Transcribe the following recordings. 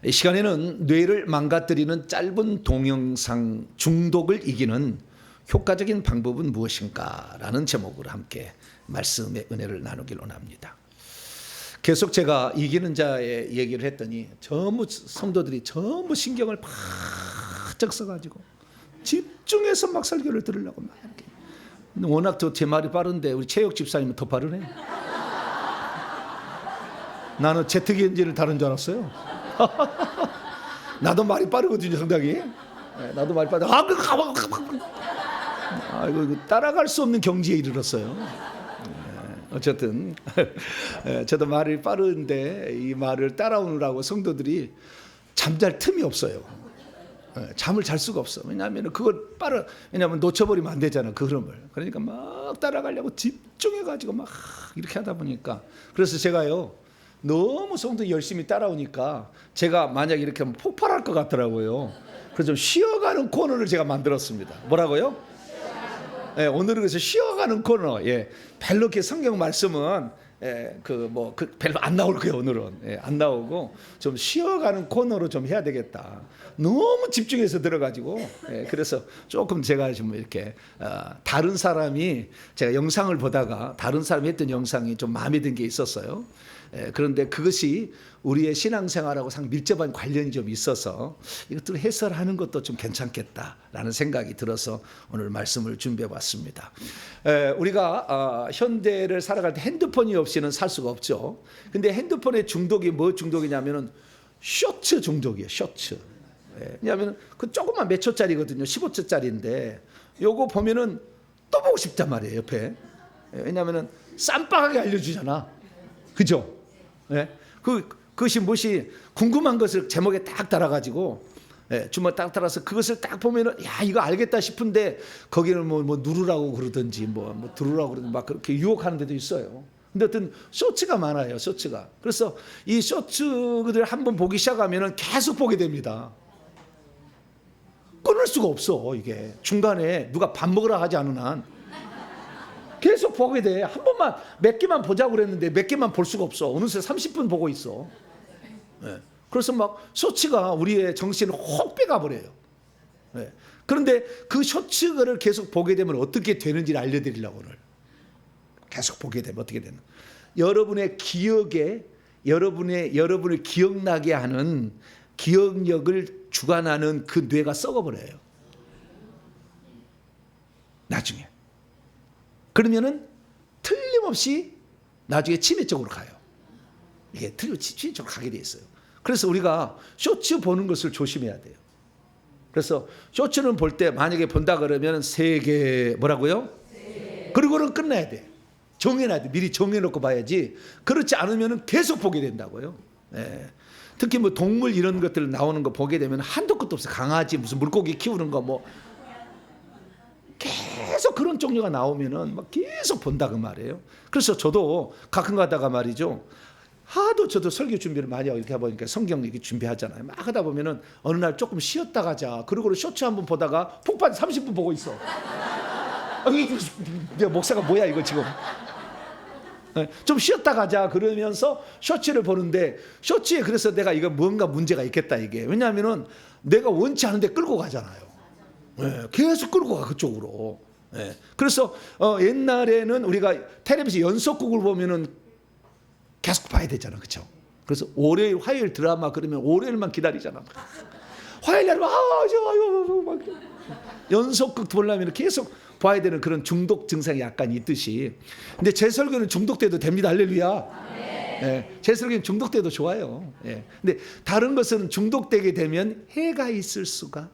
이 시간에는 뇌를 망가뜨리는 짧은 동영상 중독을 이기는 효과적인 방법은 무엇인가 라는 제목으로 함께 말씀의 은혜를 나누길 원합니다. 계속 제가 이기는 자의 얘기를 했더니 전부 성도들이 전부 신경을 바짝 써가지고 집중해서 막 설교를 들으려고 막 이렇게. 워낙 또 제 말이 빠른데 우리 최혁 집사님은 더 빠르네. 나는 제트기인지를 다른 줄 알았어요. 나도 말이 빠르거든요, 상당히. 나도 말이 빠르. 아이고, 따라갈 수 없는 경지에 이르렀어요. 어쨌든 저도 말이 빠른데 이 말을 따라오느라고 성도들이 잠잘 틈이 없어요. 잠을 잘 수가 없어. 왜냐하면 왜냐하면 놓쳐버리면 안 되잖아, 그 흐름을. 그러니까 막 따라가려고 집중해가지고 막 이렇게 하다 보니까. 그래서 제가요, 너무 성도 열심히 따라오니까 제가 만약에 이렇게 하면 폭발할 것 같더라고요. 그래서 좀 쉬어가는 코너를 제가 만들었습니다. 뭐라고요? 오늘은 그래서 쉬어가는 코너. 별로 이렇게 성경 말씀은 별로 안 나올 거예요. 오늘은 안 나오고 좀 쉬어가는 코너로 좀 해야 되겠다. 너무 집중해서 들어가지고 그래서 조금 제가 좀 이렇게 다른 사람이 제가 영상을 보다가 다른 사람이 했던 영상이 좀 마음에 든 게 있었어요. 그런데 그것이 우리의 신앙생활하고 상 밀접한 관련이 좀 있어서 이것들을 해설하는 것도 좀 괜찮겠다라는 생각이 들어서 오늘 말씀을 준비해 봤습니다. 우리가 현대를 살아갈 때 핸드폰이 없이는 살 수가 없죠. 근데 핸드폰의 중독이 뭐 중독이냐면은 쇼츠 중독이에요. 쇼츠. 왜냐하면 그 조그만 몇 초짜리거든요. 15초짜리인데 요거 보면은 또 보고 싶단 말이에요. 옆에. 왜냐하면은 쌈박하게 알려주잖아. 그죠? 그것이 무엇이 궁금한 것을 제목에 딱 달아가지고 주먹 딱 달아서 그것을 딱 보면은 야, 이거 알겠다 싶은데 거기는 뭐 누르라고 그러든지 뭐 들으라고 그러든지 막 그렇게 유혹하는 데도 있어요. 근데 어떤 쇼츠가 많아요. 쇼츠가. 그래서 이 쇼츠들 한번 보기 시작하면은 계속 보게 됩니다. 끊을 수가 없어. 이게 중간에 누가 밥 먹으라 하지 않은 한 계속 보게 돼. 한 번만 몇 개만 보자고 그랬는데 몇 개만 볼 수가 없어. 어느새 30분 보고 있어. 그래서 막 쇼츠가 우리의 정신을 혹 빼가버려요. 그런데 그 쇼츠를 계속 보게 되면 어떻게 되는지를 알려드리려고 오늘. 계속 보게 되면 어떻게 되는? 여러분의 기억에 여러분을 기억나게 하는 기억력을 주관하는 그 뇌가 썩어버려요. 나중에. 그러면은 틀림없이 나중에 치매 쪽으로 가요. 이게 틀림없이 치매 쪽으로 가게 돼 있어요. 그래서 우리가 쇼츠 보는 것을 조심해야 돼요. 그래서 쇼츠는 볼 때 만약에 본다 그러면 3개 뭐라고요? 3개. 그리고는 끝나야 돼. 정해놔야 돼. 미리 정해놓고 봐야지. 그렇지 않으면 계속 보게 된다고요. 특히 뭐 동물 이런 것들 나오는 거 보게 되면 한도 끝도 없어. 강아지 무슨 물고기 키우는 거 뭐 계속 그런 종류가 나오면은 막 계속 본다 그 말이에요. 그래서 저도 가끔 가다가 말이죠. 하도 저도 설교 준비를 많이 하고 이렇게 해보니까 성경 이렇게 준비하잖아요. 막 하다 보면은 어느 날 조금 쉬었다 가자. 그리고 쇼츠 한번 보다가 폭발 30분 보고 있어. 목사가 뭐야 이거 지금. 좀 쉬었다 가자 그러면서 쇼츠를 보는데 쇼츠에 그래서 내가 이거 뭔가 문제가 있겠다 이게. 왜냐하면은 내가 원치 않은데 끌고 가잖아요. 계속 끌고 가 그쪽으로. 그래서 옛날에는 우리가 텔레비전 연속극을 보면은 계속 봐야 되잖아, 그렇죠? 그래서 월요일, 화요일 드라마 그러면 월요일만 기다리잖아. 화요일 날 막 연속극 보려면 계속 봐야 되는 그런 중독 증상이 약간 있듯이. 근데 제 설교는 중독돼도 됩니다. 할렐루야. 제 설교는 중독돼도 좋아요. 근데 다른 것은 중독되게 되면 해가 있을 수가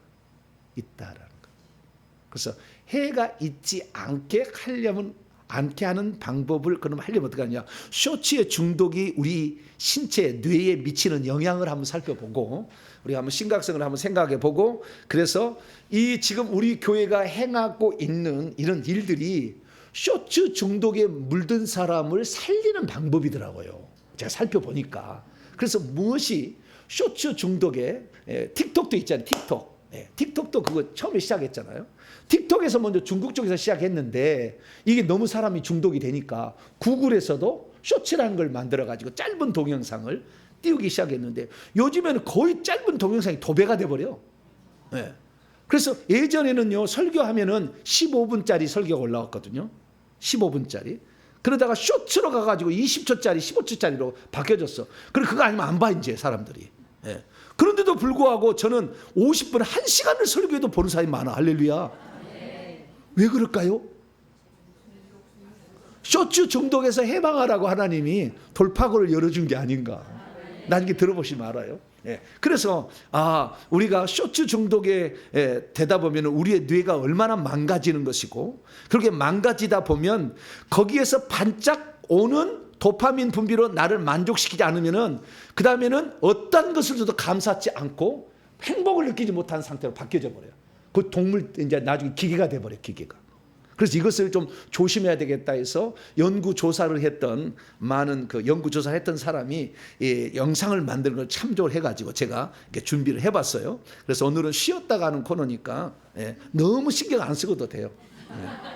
있다라는 거. 그래서 해가 있지 않게 하는 방법을 그럼 하려면 어떻게 하냐? 쇼츠의 중독이 우리 신체, 뇌에 미치는 영향을 한번 살펴보고 우리가 한번 심각성을 한번 생각해 보고 그래서 이 지금 우리 교회가 행하고 있는 이런 일들이 쇼츠 중독에 물든 사람을 살리는 방법이더라고요. 제가 살펴보니까. 그래서 무엇이 쇼츠 중독에 틱톡도 있잖아요. 틱톡도 그거 처음에 시작했잖아요. 틱톡에서 먼저 중국 쪽에서 시작했는데 이게 너무 사람이 중독이 되니까 구글에서도 쇼츠라는 걸 만들어가지고 짧은 동영상을 띄우기 시작했는데 요즘에는 거의 짧은 동영상이 도배가 돼버려. 예. 그래서 예전에는요 설교하면은 15분짜리 설교가 올라왔거든요. 15분짜리. 그러다가 쇼츠로 가가지고 20초짜리 15초짜리로 바뀌어졌어. 그리고 그거 아니면 안 봐 이제 사람들이. 예. 그런데도 불구하고 저는 50분 1시간을 설교해도 보는 사람이 많아. 할렐루야. 왜 그럴까요? 쇼츠 중독에서 해방하라고 하나님이 돌파구를 열어준 게 아닌가. 나중에 들어보시면 알아요. 예. 그래서 우리가 쇼츠 중독에 되다 보면 우리의 뇌가 얼마나 망가지는 것이고, 그렇게 망가지다 보면 거기에서 반짝 오는 도파민 분비로 나를 만족시키지 않으면은 그 다음에는 어떤 것을 줘도 감사치 않고 행복을 느끼지 못한 상태로 바뀌어져 버려요. 그 동물 이제 나중에 기계가 돼 버려. 기계가. 그래서 이것을 좀 조심해야 되겠다 해서 연구조사를 했던 많은 그 연구조사를 했던 사람이 이 영상을 만드는 걸 참조를 해가지고 제가 이렇게 준비를 해봤어요. 그래서 오늘은 쉬었다가 하는 코너니까 너무 신경 안 쓰고도 돼요.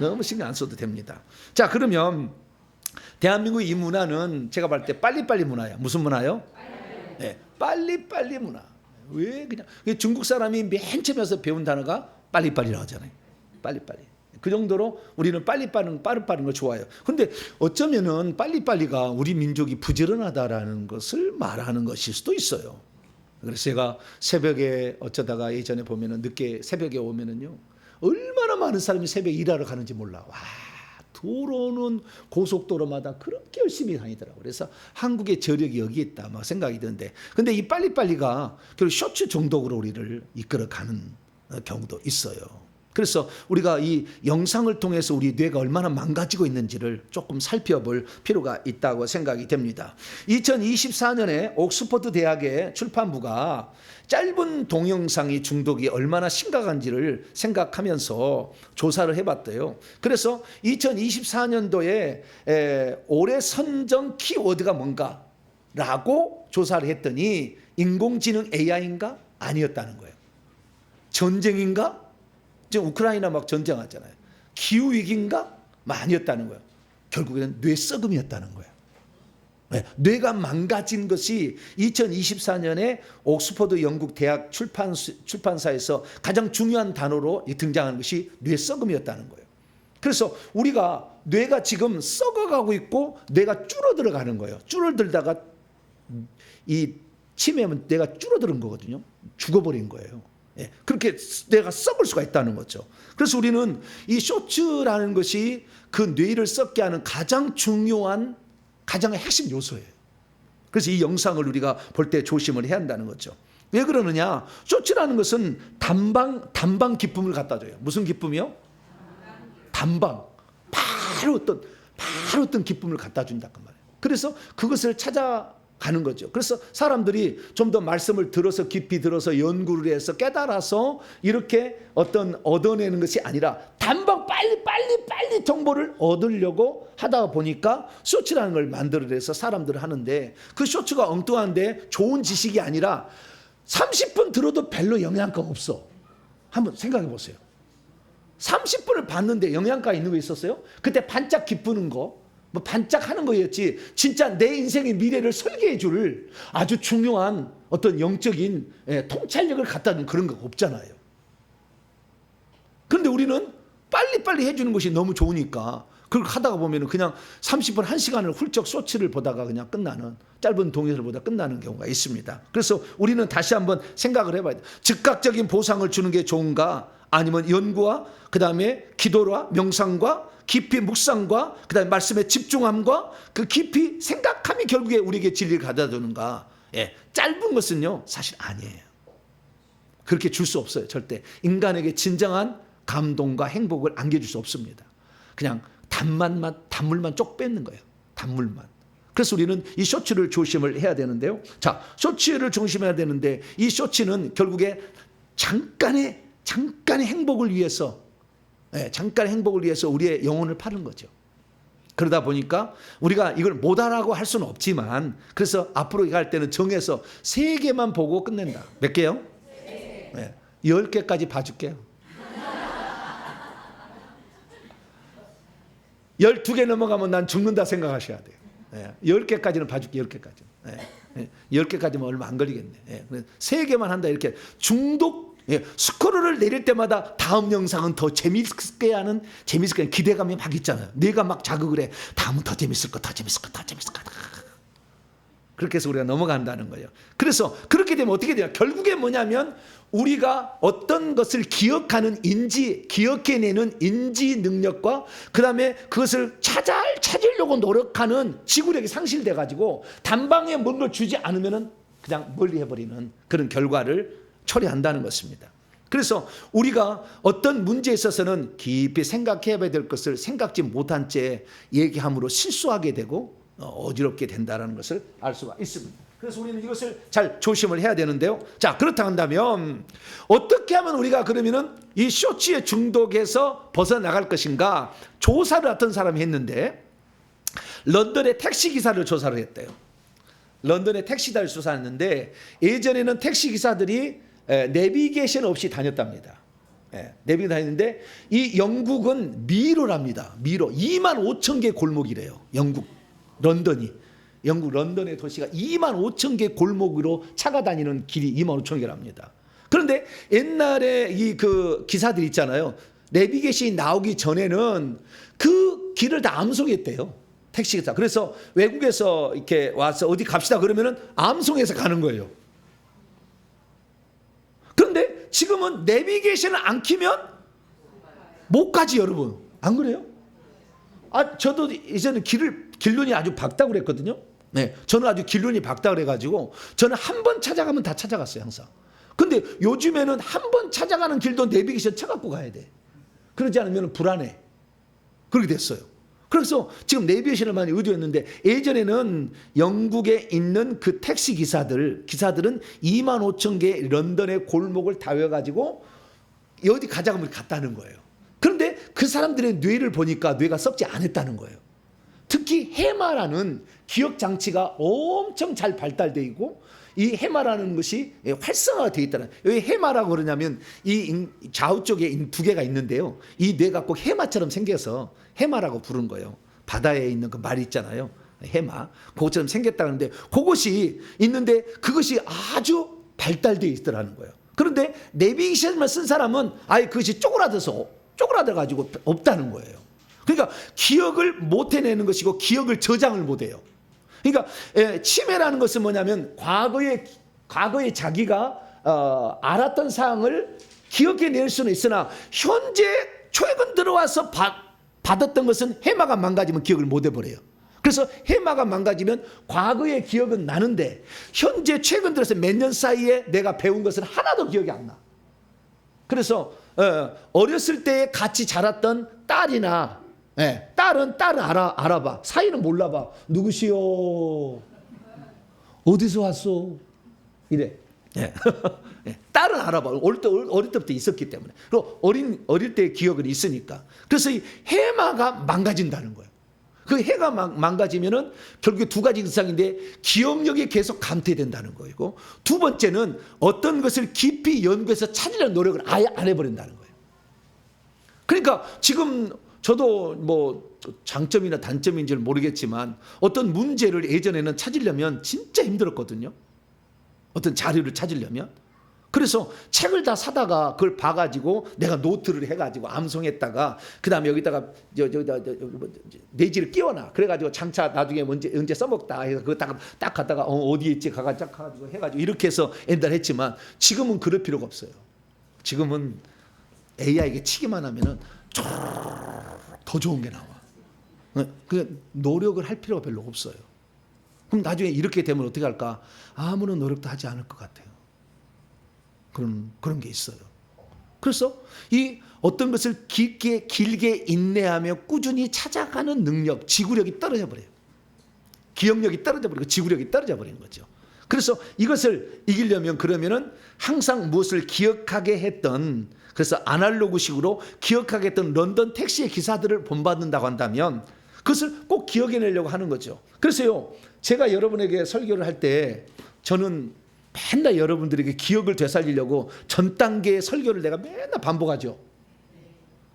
너무 신경 안 써도 됩니다. 자, 그러면 대한민국 이 문화는 제가 볼 때 빨리빨리 문화야. 무슨 문화요? 빨리빨리 문화. 왜 그냥 중국 사람이 맨 처음에서 배운 단어가 빨리빨리라고 하잖아요. 빨리빨리. 그 정도로 우리는 빠른 걸 좋아해요. 그런데 어쩌면은 빨리빨리가 우리 민족이 부지런하다라는 것을 말하는 것일 수도 있어요. 그래서 제가 새벽에 어쩌다가 예전에 보면은 늦게 새벽에 오면은요 얼마나 많은 사람이 새벽에 일하러 가는지 몰라. 와, 도로는 고속도로마다 그렇게 열심히 다니더라고요. 그래서 한국의 저력이 여기 있다 막 생각이 드는데, 근데 이 빨리빨리가 결국 쇼츠 중독으로 우리를 이끌어가는 경우도 있어요. 그래서 우리가 이 영상을 통해서 우리 뇌가 얼마나 망가지고 있는지를 조금 살펴볼 필요가 있다고 생각이 됩니다. 2024년에 옥스퍼드 대학의 출판부가 짧은 동영상이 중독이 얼마나 심각한지를 생각하면서 조사를 해봤대요. 그래서 2024년도에 올해 선정 키워드가 뭔가라고 조사를 했더니 인공지능 AI인가? 아니었다는 거예요. 전쟁인가? 지금 우크라이나 막 전쟁하잖아요. 기후위기인가? 아니었다는 거예요. 결국에는 뇌썩음이었다는 거예요. 뇌가 망가진 것이 2024년에 옥스퍼드 영국 대학 출판사에서 가장 중요한 단어로 등장하는 것이 뇌썩음이었다는 거예요. 그래서 우리가 뇌가 지금 썩어가고 있고 뇌가 줄어들어가는 거예요. 줄어들다가 이 치매하면 뇌가 줄어드는 거거든요. 죽어버린 거예요. 그렇게 뇌가 썩을 수가 있다는 거죠. 그래서 우리는 이 쇼츠라는 것이 그 뇌를 썩게 하는 가장 중요한 가장 핵심 요소예요. 그래서 이 영상을 우리가 볼 때 조심을 해야 한다는 거죠. 왜 그러느냐? 쇼츠라는 것은 단방 기쁨을 갖다 줘요. 무슨 기쁨이요? 단방. 바로 어떤 기쁨을 갖다 준단 말이에요. 그래서 그것을 찾아가는 거죠. 그래서 사람들이 좀 더 말씀을 들어서 깊이 들어서 연구를 해서 깨달아서 이렇게 얻어내는 것이 아니라 단방 빨리 정보를 얻으려고 하다 보니까 쇼츠라는 걸 만들어내서 사람들을 하는데, 그 쇼츠가 엉뚱한데 좋은 지식이 아니라 30분 들어도 별로 영양가가 없어. 한번 생각해 보세요. 30분을 봤는데 영양가 있는 거 있었어요? 그때 반짝 기쁘는 거, 뭐 반짝하는 거였지 진짜 내 인생의 미래를 설계해 줄 아주 중요한 어떤 영적인 통찰력을 갖다 준 그런 거 없잖아요. 그런데 우리는 빨리빨리 해주는 것이 너무 좋으니까 그걸 하다가 보면 그냥 30분 1시간을 훌쩍 쇼츠를 보다가 그냥 끝나는, 짧은 동영상을 보다 끝나는 경우가 있습니다. 그래서 우리는 다시 한번 생각을 해봐야 돼요. 즉각적인 보상을 주는 게 좋은가, 아니면 연구와 그 다음에 기도와 명상과 깊이 묵상과 그 다음에 말씀에 집중함과 그 깊이 생각함이 결국에 우리에게 진리를 가져다 주는가. 짧은 것은요 사실 아니에요. 그렇게 줄 수 없어요. 절대 인간에게 진정한 감동과 행복을 안겨줄 수 없습니다. 그냥 단물만 쪽 뺏는 거예요. 단물만. 그래서 우리는 이 쇼츠를 조심을 해야 되는데요. 자, 쇼츠를 조심해야 되는데 이 쇼츠는 결국에 잠깐의 행복을 위해서, 잠깐의 행복을 위해서 우리의 영혼을 파는 거죠. 그러다 보니까 우리가 이걸 못하라고 할 수는 없지만, 그래서 앞으로 갈 때는 정해서 3개만 보고 끝낸다. 몇 개요? 10개까지 봐줄게요. 12개 넘어가면 난 죽는다 생각하셔야 돼요. 10개까지는 봐줄게. 10개까지. 10개까지만 얼마 안 걸리겠네. 3개만 한다 이렇게 중독. 스크롤을 내릴 때마다 다음 영상은 더 재밌게 하는 기대감이 막 있잖아요. 내가 막 자극을 해. 다음은 더 재밌을 것, 더 재밌을 것, 더 재밌을 것. 그렇게 해서 우리가 넘어간다는 거예요. 그래서 그렇게 되면 어떻게 돼요? 결국에 뭐냐면 우리가 어떤 것을 기억하는 기억해내는 인지 능력과 그 다음에 그것을 찾으려고 노력하는 지구력이 상실돼 가지고 단방에 뭔가 주지 않으면 그냥 멀리 해버리는 그런 결과를 초래한다는 것입니다. 그래서 우리가 어떤 문제에 있어서는 깊이 생각해야 될 것을 생각지 못한 채 얘기함으로 실수하게 되고 어지럽게 된다는 것을 알 수가 있습니다. 그래서 우리는 이것을 잘 조심을 해야 되는데요. 자, 그렇다 한다면 어떻게 하면 우리가 그러면은 이 쇼츠의 중독에서 벗어나갈 것인가 조사를 어떤 사람이 했는데 런던의 택시기사를 조사를 했대요. 런던의 택시기사를 조사했는데 예전에는 택시기사들이 내비게이션 없이 다녔답니다. 내비게이션 다녔는데 이 영국은 미로랍니다. 미로 25,000개 골목이래요. 영국 런던의 도시가 25,000개 골목으로 차가 다니는 길이 25,000개랍니다. 그런데 옛날에 그 기사들 있잖아요. 내비게이션이 나오기 전에는 그 길을 다 암송했대요. 택시기사. 그래서 외국에서 이렇게 와서 어디 갑시다 그러면은 암송해서 가는 거예요. 그런데 지금은 내비게이션을 안 키면 못 가지 여러분. 안 그래요? 저도 이제는 길눈이 아주 밝다고 그랬거든요. 저는 아주 길눈이 밝다 그래가지고 저는 한 번 찾아가면 다 찾아갔어요 항상. 근데 요즘에는 한 번 찾아가는 길도 내비게이션 쳐갖고 가야 돼. 그러지 않으면 불안해. 그렇게 됐어요. 그래서 지금 내비게이션을 많이 의도했는데 예전에는 영국에 있는 그 택시 기사들은 25,000개 런던의 골목을 다 외워가지고 어디 가자고 하면 갔다는 거예요. 그런데 그 사람들의 뇌를 보니까 뇌가 썩지 않았다는 거예요. 특히 해마라는 기억 장치가 엄청 잘 발달되어 있고 이 해마라는 것이 활성화가 되어 있다는. 왜 해마라고 그러냐면 이 좌우 쪽에 2개가 있는데요. 이 뇌가 꼭 해마처럼 생겨서 해마라고 부른 거예요. 바다에 있는 그 말 있잖아요. 해마. 그것처럼 생겼다는데 그것이 있는데 그것이 아주 발달되어 있더라는 거예요. 그런데 내비게이션만 쓴 사람은 아예 그것이 쪼그라져 가지고 없다는 거예요. 그러니까 기억을 못 해내는 것이고 기억을 저장을 못 해요. 그러니까 치매라는 것은 뭐냐면 과거에 자기가 알았던 사항을 기억해낼 수는 있으나 현재 최근 들어와서 받았던 것은 해마가 망가지면 기억을 못 해버려요. 그래서 해마가 망가지면 과거의 기억은 나는데 현재 최근 들어서 몇 년 사이에 내가 배운 것은 하나도 기억이 안 나. 그래서 어렸을 때 같이 자랐던 딸이나 딸은 알아봐. 사이는 몰라봐. 누구시오? 어디서 왔어? 이래. 딸은 알아봐. 어릴 때부터 있었기 때문에. 그리고 어릴 때의 기억은 있으니까. 그래서 이 해마가 망가진다는 거예요. 그 해가 망가지면은 결국에 2가지 이상인데 기억력이 계속 감퇴된다는 거이고 두 번째는 어떤 것을 깊이 연구해서 찾으려는 노력을 아예 안 해버린다는 거예요. 그러니까 지금 저도 뭐 장점이나 단점인지는 모르겠지만 어떤 문제를 예전에는 찾으려면 진짜 힘들었거든요. 어떤 자료를 찾으려면. 그래서 책을 다 사다가 그걸 봐가지고 내가 노트를 해가지고 암송했다가 그 다음에 여기다가 내지를 끼워놔. 그래가지고 장차 나중에 언제 써먹다 해서 그거 딱 갖다가 어디에 있지 가가지고 해가지고 이렇게 해서 옛날에 했지만 지금은 그럴 필요가 없어요. 지금은 AI에게 치기만 하면은 더 좋은 게 나와. 그 노력을 할 필요가 별로 없어요. 그럼 나중에 이렇게 되면 어떻게 할까? 아무런 노력도 하지 않을 것 같아요. 그런 게 있어요. 그래서 이 어떤 것을 길게 인내하며 꾸준히 찾아가는 능력, 지구력이 떨어져 버려요. 기억력이 떨어져 버리고 지구력이 떨어져 버리는 거죠. 그래서 이것을 이기려면 그러면은 항상 무엇을 기억하게 했던, 그래서 아날로그식으로 기억하게 했던 런던 택시의 기사들을 본받는다고 한다면 그것을 꼭 기억해내려고 하는 거죠. 그래서요, 제가 여러분에게 설교를 할 때 저는 맨날 여러분들에게 기억을 되살리려고 전 단계의 설교를 내가 맨날 반복하죠.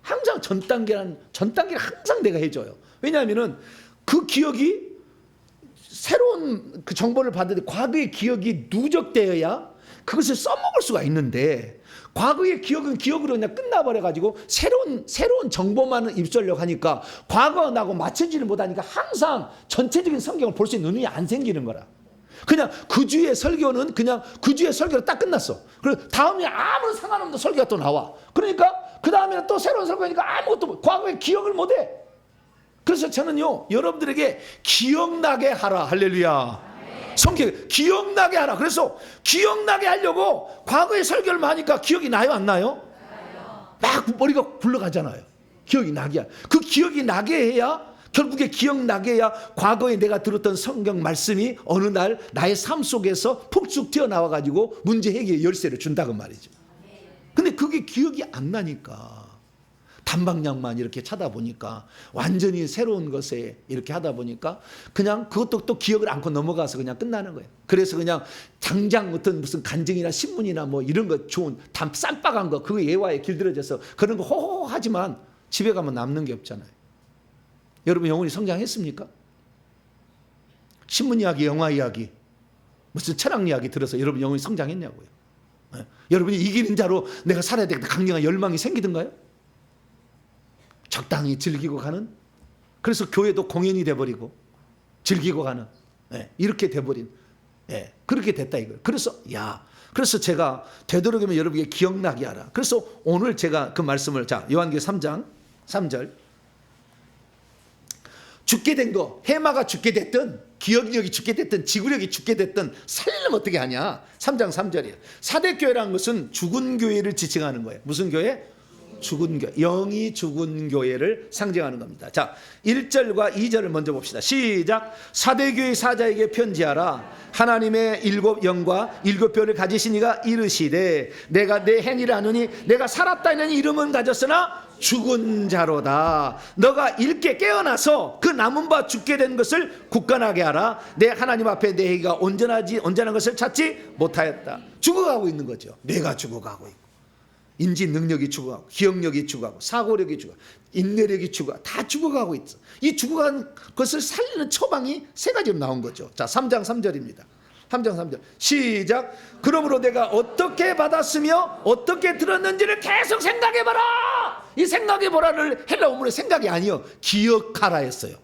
항상 전 단계를 항상 내가 해줘요. 왜냐하면은 그 기억이 새로운 그 정보를 받는데 과거의 기억이 누적되어야 그것을 써먹을 수가 있는데, 과거의 기억은 기억으로 그냥 끝나버려가지고 새로운 정보만을 입수하려고 하니까 과거하고 맞춰지를 못하니까 항상 전체적인 성경을 볼 수 있는 눈이 안 생기는 거라. 그냥 그 주의 설교는 그냥 그 주의 설교로 딱 끝났어. 그리고 다음에 아무런 상관없는 설교가 또 나와. 그러니까 그 다음에는 또 새로운 설교니까 아무것도 과거의 기억을 못해. 그래서 저는요, 여러분들에게 기억나게 하라. 할렐루야. 성경 기억나게 하라. 그래서 기억나게 하려고 과거의 설교를 하니까 기억이 나요, 안 나요? 막 머리가 굴러가잖아요. 기억이 나게 해야. 그 기억이 나게 해야, 결국에 기억나게 해야 과거에 내가 들었던 성경 말씀이 어느 날 나의 삶 속에서 푹쭉 튀어나와 가지고 문제 해결의 열쇠를 준다고 말이죠. 근데 그게 기억이 안 나니까 단방향만 이렇게 찾아보니까, 완전히 새로운 것에 이렇게 하다 보니까 그냥 그것도 또 기억을 않고 넘어가서 그냥 끝나는 거예요. 그래서 그냥 당장 어떤 무슨 간증이나 신문이나 뭐 이런 거 좋은 쌈박한 거, 그거 예화에 길들여져서 그런 거 호호호 하지만 집에 가면 남는 게 없잖아요. 여러분 영혼이 성장했습니까? 신문 이야기, 영화 이야기, 무슨 철학 이야기 들어서 여러분 영혼이 성장했냐고요. 네? 여러분이 이기는 자로 내가 살아야 되겠다 강력한 열망이 생기던가요? 적당히 즐기고 가는, 그래서 교회도 공연이 돼버리고 즐기고 가는, 이렇게 돼버린, 그렇게 됐다 이거. 그래서 제가 되도록이면 여러분에게 기억나게 하라. 그래서 오늘 제가 그 말씀을, 자, 요한계시록 3장 3절, 죽게 된 거, 해마가 죽게 됐든 기억력이 죽게 됐든 지구력이 죽게 됐든 살려면 어떻게 하냐. 3장 3절이에요. 사대교회라는 것은 죽은 교회를 지칭하는 거예요. 무슨 교회? 죽은 교회, 영이 죽은 교회를 상징하는 겁니다. 자, 1절과 2절을 먼저 봅시다. 시작. 사대교회 사자에게 편지하라. 하나님의 7 영과 7 별을 가지신 이가 이르시되, 내가 내 행위를 아느니 내가 살았다는 이름은 가졌으나 죽은 자로다. 너가 일깨 깨어나서 그 남은 바 죽게 된 것을 굳건하게 하라. 내 하나님 앞에 내 행위가 온전한 것을 찾지 못하였다. 죽어가고 있는 거죠. 뇌가 죽어가고 있고, 인지 능력이 죽어가고, 기억력이 죽어가고, 사고력이 죽어가고, 인내력이 죽어가고, 다 죽어가고 있어. 이 죽어간 것을 살리는 처방이 세 가지로 나온 거죠. 자, 3장 3절입니다. 3장 3절 시작. 그러므로 내가 어떻게 받았으며 어떻게 들었는지를 계속 생각해봐라. 이 생각해보라를 헬라 원문의 생각이 아니요, 기억하라 했어요.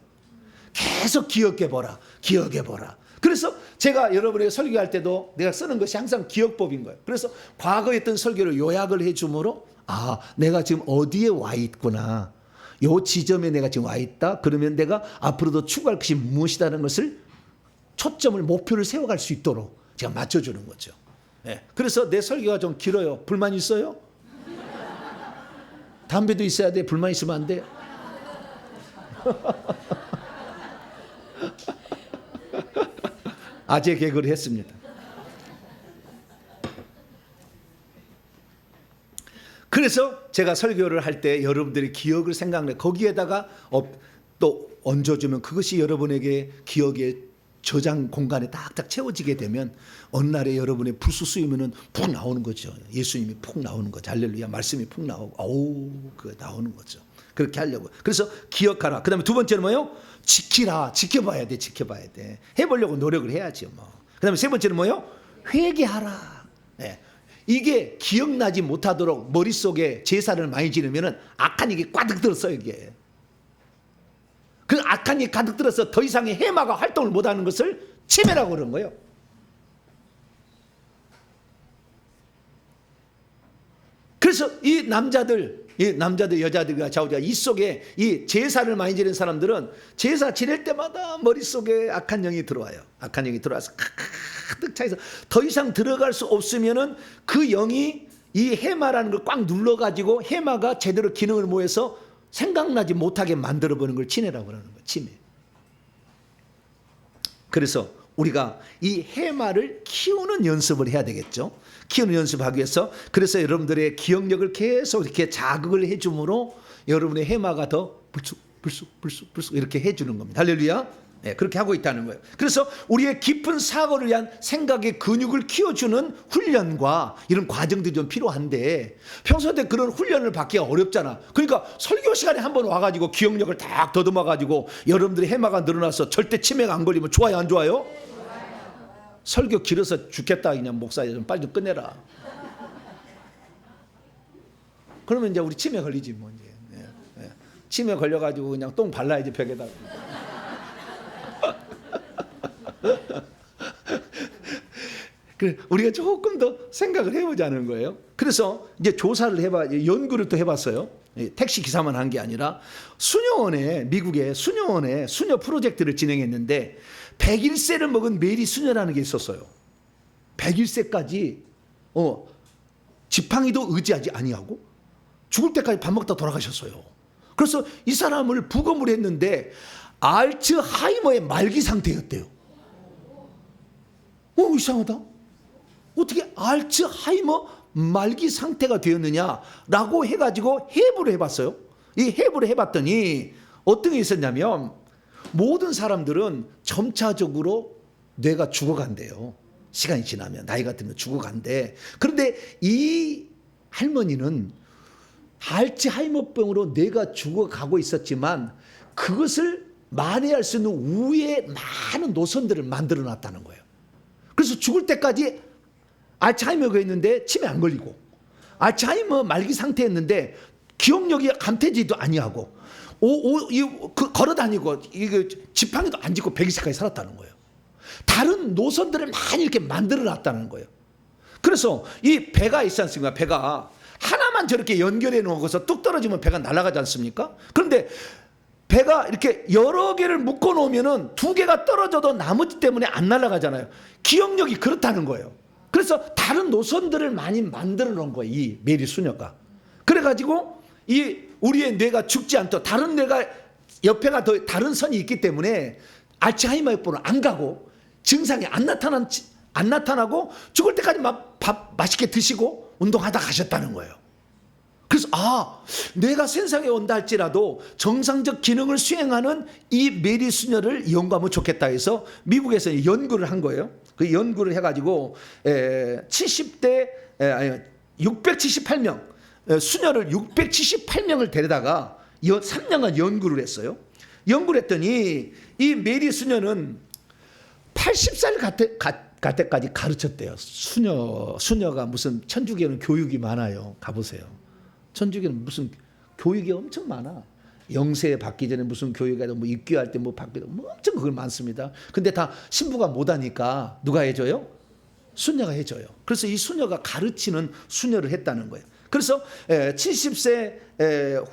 계속 기억해보라, 기억해보라. 그래서 제가 여러분에게 설교할 때도 내가 쓰는 것이 항상 기억법인 거예요. 그래서 과거에 했던 설교를 요약을 해주므로, 내가 지금 어디에 와 있구나, 요 지점에 내가 지금 와 있다. 그러면 내가 앞으로도 추구할 것이 무엇이다는 것을 초점을, 목표를 세워갈 수 있도록 제가 맞춰주는 거죠. 그래서 내 설교가 좀 길어요. 불만 있어요? 담배도 있어야 돼. 불만 있으면 안 돼. 아재 개그를 했습니다. 그래서 제가 설교를 할 때 여러분들이 기억을 생각내, 거기에다가 또 얹어주면 그것이 여러분에게 기억의 저장 공간에 딱딱 채워지게 되면 어느 날에 여러분의 불수수이면은 푹 나오는 거죠. 예수님이 푹 나오는 거죠. 할렐루야. 말씀이 푹 나오고, 그거 나오는 거죠. 그렇게 하려고. 그래서 기억하라. 그 다음에 두 번째는 뭐예요? 지키라. 지켜봐야 돼. 지켜봐야 돼. 해보려고 노력을 해야죠. 그 다음에 세 번째는 뭐예요? 회개하라. 이게 기억나지 못하도록 머릿속에 제사를 많이 지르면은 악한 이게 꽉 들었어요. 이게. 그 악한 이 가득 들어서 더 이상의 해마가 활동을 못하는 것을 치매라고 그런 거예요. 그래서 이 남자들, 여자들과 좌우자, 이 속에 이 제사를 많이 지는 사람들은 제사 지낼 때마다 머릿속에 악한 영이 들어와요. 악한 영이 들어와서 가득 차서 더 이상 들어갈 수 없으면은 그 영이 이 해마라는 걸 꽉 눌러가지고 해마가 제대로 기능을 못해서 생각나지 못하게 만들어버리는 걸 치매라고 그러는 거예요. 치매. 그래서 우리가 이 해마를 키우는 연습을 해야 되겠죠. 키우는 연습하기 위해서, 그래서 여러분들의 기억력을 계속 이렇게 자극을 해줌으로 여러분의 해마가 더 불쑥 이렇게 해주는 겁니다. 할렐루야. 그렇게 하고 있다는 거예요. 그래서 우리의 깊은 사고를 위한 생각의 근육을 키워주는 훈련과 이런 과정들이 좀 필요한데 평소에 그런 훈련을 받기가 어렵잖아. 그러니까 설교 시간에 한번 와가지고 기억력을 딱 더듬어가지고 여러분들이 해마가 늘어나서 절대 치매가 안 걸리면 좋아요, 안 좋아요? 설교 길어서 죽겠다. 그냥 목사 좀 빨리 좀 끝내라. 그러면 이제 우리 치매 걸리지 뭐 이제. 치매 걸려가지고 그냥 똥 발라야지 벽에다. 우리가 조금 더 생각을 해보자는 거예요. 그래서 이제 조사를 연구를 또 해봤어요. 택시 기사만 한 게 아니라 미국의 수녀원에 수녀 프로젝트를 진행했는데 101세를 먹은 메리 수녀라는 게 있었어요. 101세까지 지팡이도 의지하지 아니하고 죽을 때까지 밥 먹다 돌아가셨어요. 그래서 이 사람을 부검을 했는데 알츠하이머의 말기 상태였대요. 이상하다. 어떻게 알츠하이머 말기 상태가 되었느냐라고 해가지고 해부를 해봤어요. 이 해부를 해봤더니 어떤 게 있었냐면 모든 사람들은 점차적으로 뇌가 죽어간대요. 시간이 지나면 나이가 들면 죽어간대. 그런데 이 할머니는 알츠하이머병으로 뇌가 죽어가고 있었지만 그것을 만회할 수 있는 우회의 많은 노선들을 만들어 놨다는 거예요. 그래서 죽을 때까지 알츠하이머가 있는데 치매 안 걸리고 알츠하이머 말기 상태였는데 기억력이 감퇴지도 아니하고 걸어다니고 지팡이도 안 짚고 120세까지 살았다는 거예요. 다른 노선들을 많이 이렇게 만들어 놨다는 거예요. 그래서 이 배가 있지 않습니까? 배가 하나만 저렇게 연결해 놓고서 뚝 떨어지면 배가 날아가지 않습니까? 그런데 배가 이렇게 여러 개를 묶어 놓으면은 두 개가 떨어져도 나머지 때문에 안 날아가잖아요. 기억력이 그렇다는 거예요. 그래서 다른 노선들을 많이 만들어 놓은 거예요. 이 메리 수녀가. 그래가지고 이 우리의 뇌가 죽지 않도록 다른 뇌가 옆에가 더 다른 선이 있기 때문에 알츠하이머병은 안 가고 증상이 안 나타나고 죽을 때까지 밥 맛있게 드시고 운동하다 가셨다는 거예요. 그래서 내가 세상에 온다 할지라도 정상적 기능을 수행하는 이 메리 수녀를 연구하면 좋겠다 해서 미국에서 연구를 한 거예요. 그 연구를 해가지고 678명 수녀를 678명을 데려다가 3년간 연구를 했어요. 연구를 했더니 이 메리 수녀는 80살 갈 때까지 가르쳤대요. 수녀가 무슨 천주교는 교육이 많아요. 가보세요. 천주교는 무슨 교육이 엄청 많아. 영세 받기 전에 무슨 교육에도 뭐 입교할 때 뭐 받기도 뭐 엄청 그걸 많습니다. 근데 다 신부가 못하니까 누가 해줘요? 수녀가 해줘요. 그래서 이 수녀가 가르치는 수녀를 했다는 거예요. 그래서 70세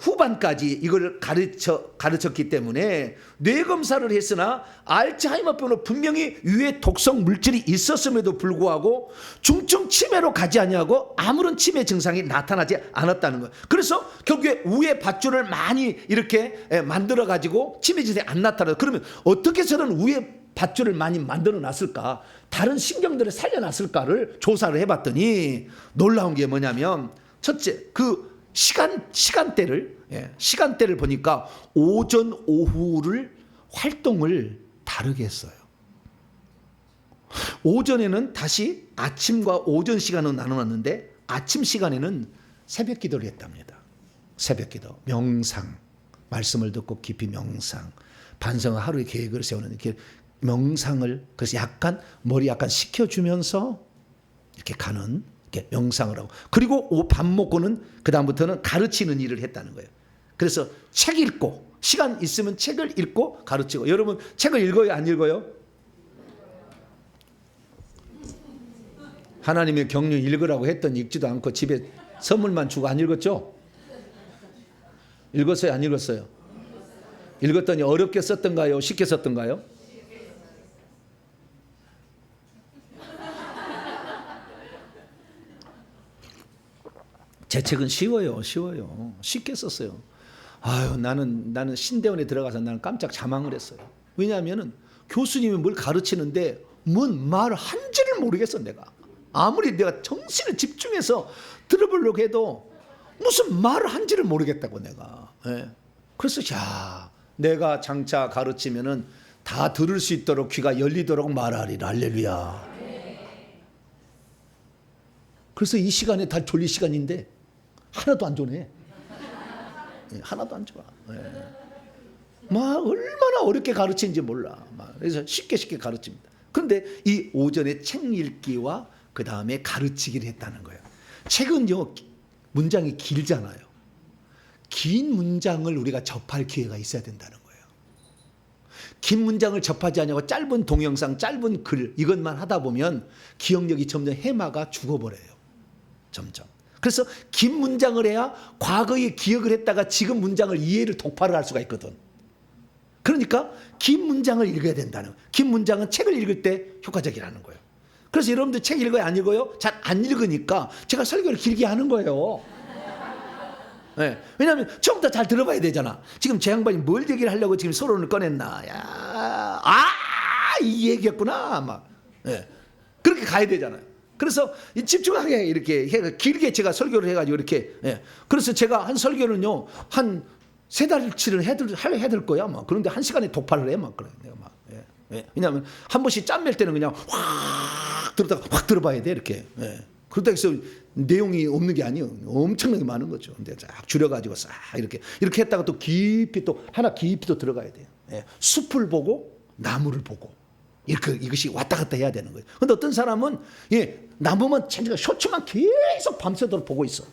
후반까지 이걸 가르쳤기 때문에 뇌검사를 했으나 알츠하이머병으로 분명히 유해 독성 물질이 있었음에도 불구하고 중증 치매로 가지 아니하고 아무런 치매 증상이 나타나지 않았다는 거예요. 그래서 결국에 우회 밧줄을 많이 이렇게 만들어 가지고 치매 증상이 안 나타나요. 그러면 어떻게 저런 우회 밧줄을 많이 만들어 놨을까? 다른 신경들을 살려놨을까를 조사를 해봤더니 놀라운 게 뭐냐면 첫째, 그 시간대를 보니까 오전, 오후를 활동을 다르게 했어요. 오전에는 다시 아침과 오전 시간으로 나눠놨는데 아침 시간에는 새벽 기도를 했답니다. 새벽 기도, 명상, 말씀을 듣고 깊이 명상, 반성을 하루의 계획을 세우는 이렇게 명상을 그래서 머리 약간 식혀주면서 이렇게 가는 이렇게 명상을 하고 그리고 밥 먹고는 그 다음부터는 가르치는 일을 했다는 거예요. 그래서 책 읽고 시간 있으면 책을 읽고 가르치고 여러분 책을 읽어요 안 읽어요? 하나님의 경륜 읽으라고 했더니 읽지도 않고 집에 선물만 주고 안 읽었죠? 읽었어요 안 읽었어요? 읽었더니 어렵게 썼던가요? 쉽게 썼던가요? 제 책은 쉬워요. 쉽게 썼어요. 나는 신대원에 들어가서 나는 깜짝 자망을 했어요. 왜냐하면은 교수님이 뭘 가르치는데 뭔 말 한지를 모르겠어 내가. 아무리 내가 정신을 집중해서 들어보려고 해도 무슨 말을 한지를 모르겠다고 내가. 그래서 내가 장차 가르치면은 다 들을 수 있도록 귀가 열리도록 말하리라. 할렐루야. 그래서 이 시간에 다 졸릴 시간인데 하나도 안 좋네. 하나도 안 좋아. 막 얼마나 어렵게 가르치는지 몰라. 그래서 쉽게 가르칩니다. 그런데 이 오전에 책 읽기와 그 다음에 가르치기를 했다는 거예요. 책은요, 문장이 길잖아요. 긴 문장을 우리가 접할 기회가 있어야 된다는 거예요. 긴 문장을 접하지 않냐고 짧은 동영상, 짧은 글 이것만 하다 보면 기억력이 점점 해마가 죽어버려요. 점점. 그래서 긴 문장을 해야 과거에 기억을 했다가 지금 문장을 이해를 독파를 할 수가 있거든. 그러니까 긴 문장을 읽어야 된다는 거예요. 긴 문장은 책을 읽을 때 효과적이라는 거예요. 그래서 여러분들 책 읽어요, 안 읽어요? 잘 안 읽으니까 제가 설교를 길게 하는 거예요. 네. 왜냐하면 처음부터 잘 들어봐야 되잖아. 지금 제 양반이 뭘 얘기를 하려고 지금 서론을 꺼냈나. 이 얘기였구나. 막. 네. 그렇게 가야 되잖아요. 그래서 집중하게 이렇게 길게 제가 설교를 해가지고 이렇게. 네. 그래서 제가 한 설교는요, 한 3달치를 해들 거야. 막. 그런데 1시간에 독파를 해. 막. 그래. 내가 막. 예. 왜냐하면 한 번씩 짬낼 때는 그냥 확 들었다가 확 들어봐야 돼. 이렇게. 예. 그러다 해서 내용이 없는 게 아니에요. 엄청나게 많은 거죠. 근데 쫙 줄여가지고 싹 이렇게 했다가 또 깊이 또 하나 깊이 또 들어가야 돼요. 예. 숲을 보고 나무를 보고 이것이 왔다 갔다 해야 되는 거예요. 근데 어떤 사람은 나무만 쇼츠만 계속 밤새도록 보고 있어.